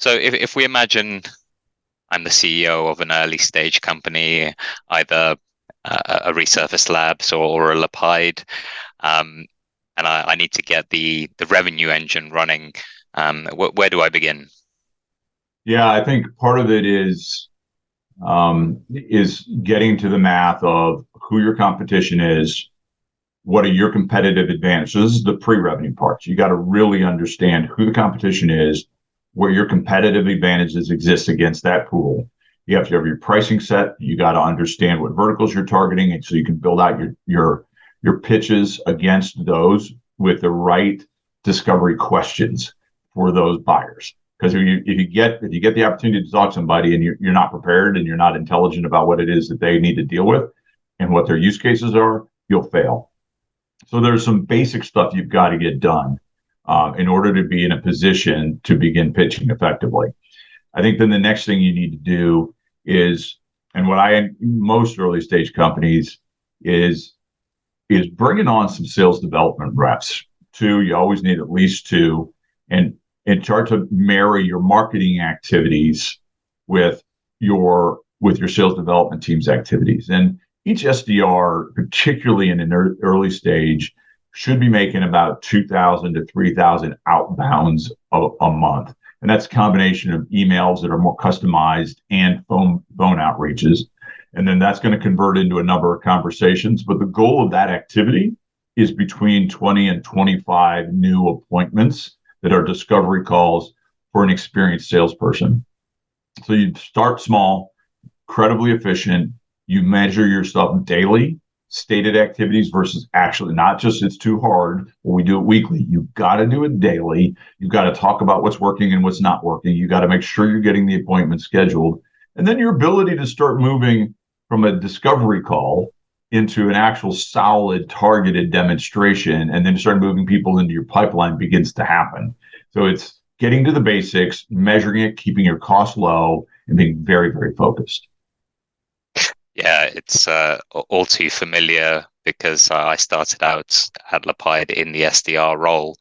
So if we imagine I'm the CEO of an early stage company, either a Resurface Labs or a Lepide, and I need to get the revenue engine running. Where do I begin? Yeah, I think part of it is getting to the math of who your competition is, what are your competitive advantages. So this is the pre-revenue part. So you got to really understand who the competition is, where your competitive advantages exist against that pool. You have to have your pricing set. You got to understand what verticals you're targeting, and so you can build out your pitches against those with the right discovery questions for those buyers. Because if you get the opportunity to talk to somebody and you're not prepared and you're not intelligent about what it is that they need to deal with and what their use cases are, you'll fail. So there's some basic stuff you've got to get done in order to be in a position to begin pitching effectively. I think then the next thing you need to do is, and what most early stage companies is bringing on some sales development reps. Two, you always need at least two, and start to marry your marketing activities with your sales development team's activities. And each SDR, particularly in an early stage, should be making about 2,000 to 3,000 outbounds a month. And that's a combination of emails that are more customized and phone outreaches. And then that's going to convert into a number of conversations. But the goal of that activity is between 20 and 25 new appointments that are discovery calls for an experienced salesperson. So you start small, incredibly efficient. You measure yourself daily, stated activities versus actually not just it's too hard, or we do it weekly. You've got to do it daily. You've got to talk about what's working and what's not working. You got to make sure you're getting the appointment scheduled. And then your ability to start moving from a discovery call into an actual solid targeted demonstration and then start moving people into your pipeline begins to happen. So it's getting to the basics, measuring it, keeping your costs low, and being very, very focused. Yeah, it's all too familiar because I started out at Lepide in the SDR role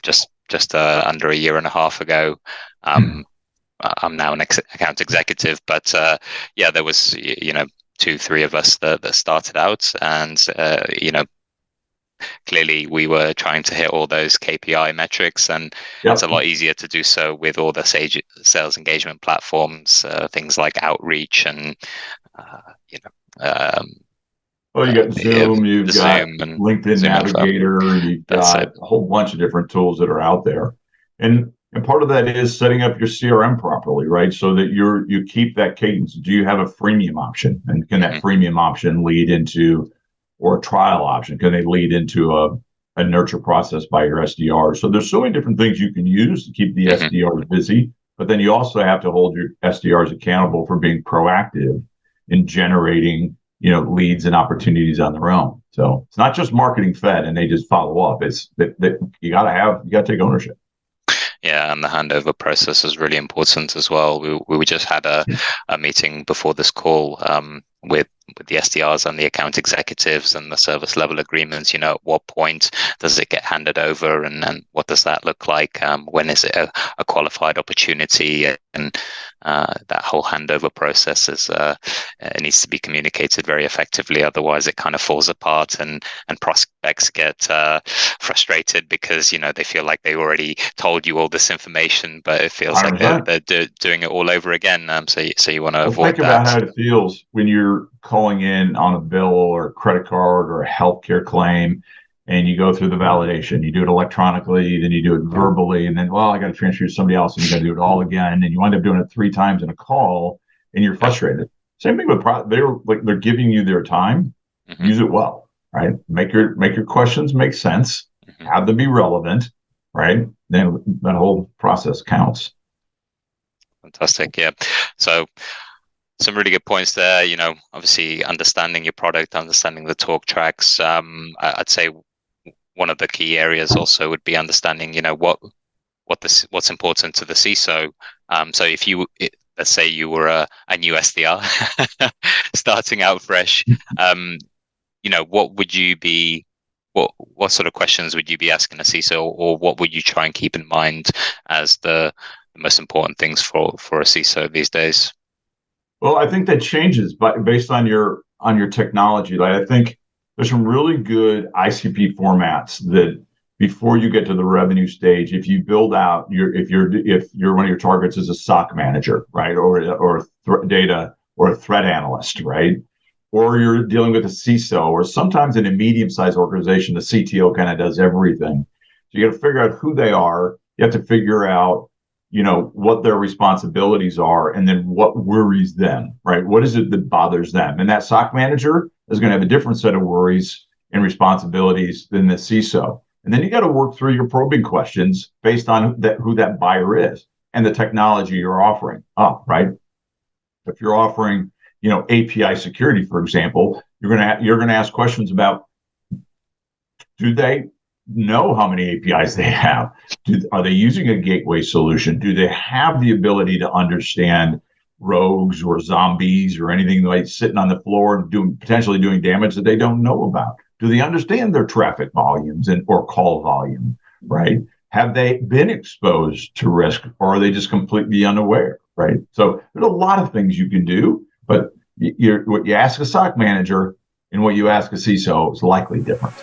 just under a year and a half ago. I'm now an account executive, but yeah, there was 2-3 of us that started out, and clearly we were trying to hit all those KPI metrics, and it's a lot easier to do so with all the sales engagement platforms, things like Outreach and you got Zoom, you've got Zoom and LinkedIn Zoom Navigator, you've got a whole bunch of different tools that are out there. And part of that is setting up your CRM properly, right? So that you keep that cadence. Do you have a freemium option? And can that freemium option lead into, or a trial option, can they lead into a nurture process by your SDR? So there's so many different things you can use to keep the SDRs busy, but then you also have to hold your SDRs accountable for being proactive in generating, leads and opportunities on their own. So it's not just marketing fed and they just follow up. It's that you got to take ownership. Yeah, and the handover process is really important as well. We just had a meeting before this call with the SDRs and the account executives and the service level agreements. At what point does it get handed over, and what does that look like? When is it a qualified opportunity? And that whole handover process it needs to be communicated very effectively. Otherwise, it kind of falls apart, and prospects get frustrated because they feel like they already told you all this information, but it feels 100%. like they're doing it all over again. So you want to avoid think about how it feels when you're calling in on a bill or a credit card or a healthcare claim, and you go through the validation. You do it electronically, then you do it verbally, and then, I got to transfer you to somebody else, and you got to do it all again, and you wind up doing it 3 times in a call, and you're frustrated. Same thing with they're giving you their time. Use it well, right? Make your questions make sense. Have them be relevant, right? Then that whole process counts. Fantastic. Yeah. So some really good points there. Obviously understanding your product, understanding the talk tracks. I'd say one of the key areas also would be understanding, what's important to the CISO. So if let's say you were a new SDR starting out fresh, what would you be? What sort of questions would you be asking a CISO, or what would you try and keep in mind as the most important things for a CISO these days? Well, I think that changes, but based on your technology. Like, I think there's some really good ICP formats that before you get to the revenue stage, if you build out if you're one of your targets is a SOC manager, right, or data or a threat analyst, right, or you're dealing with a CISO, or sometimes in a medium-sized organization, the CTO kind of does everything. So you got to figure out who they are. You have to figure out what their responsibilities are, and then what worries them, right? What is it that bothers them? And that SOC manager is going to have a different set of worries and responsibilities than the CISO. And then you got to work through your probing questions based on who that buyer is and the technology you're offering up, right? If you're offering, API security, for example, you're going to ask questions about, do they know how many APIs they have? Are they using a gateway solution? Do they have the ability to understand rogues or zombies or anything like sitting on the floor and potentially doing damage that they don't know about? Do they understand their traffic volumes or call volume, right? Have they been exposed to risk, or are they just completely unaware, right? So there's a lot of things you can do, but what you ask a SOC manager and what you ask a CISO is likely different.